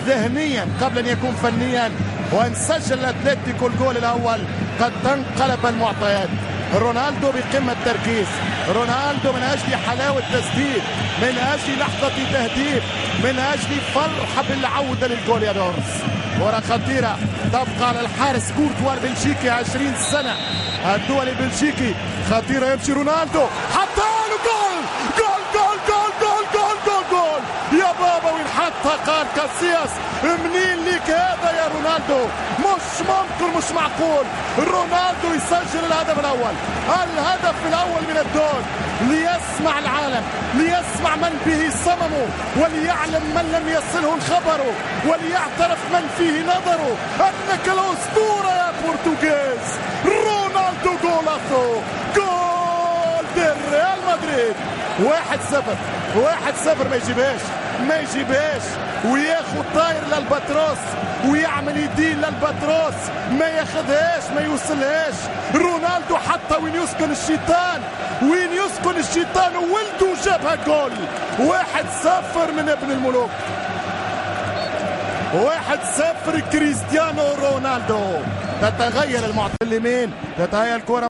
ذهنيا قبل ان يكون فنيا، وان سجل اتلتيكو الجول الاول قد انقلب المعطيات. رونالدو بقمه التركيز، رونالدو من اجل حلاوه تسديد، من اجل لحظه تهديد، من اجل فرحه بالعوده للجول. يا دورس كره خطيره تبقى على الحارس كورتوا البلجيكي 20 سنه الدولي البلجيكي، خطيره يمشي رونالدو حطها له جول جول جول جول جول جول جول جول. يا بابا وين حطها؟ قال كاسياس منين ليك هذا يا رونالدو؟ مش ممكن، مش معقول رونالدو يسجل الهدف الاول، الهدف الاول من الدور، ليسمع العالم، ليسمع من به صممه، وليعلم من لم يصله الخبر، وليعترف من فيه نظره انك الاسطوره يا برتغيز. رونالدو جولاسو، جول ريال مدريد. 1-0 1-0 ما يجيبهاش وياخد طاير للباتروس ويعمل يدين للباتروس، ما ياخذهاش ما يوصلهاش. رونالدو حتى وين يسكن الشيطان، وين يسكن الشيطان وولده جابها جول. 1-0 من ابن الملوك، 1-0 كريستيانو رونالدو. تتغير المعطى اليمين، تتغير الكرة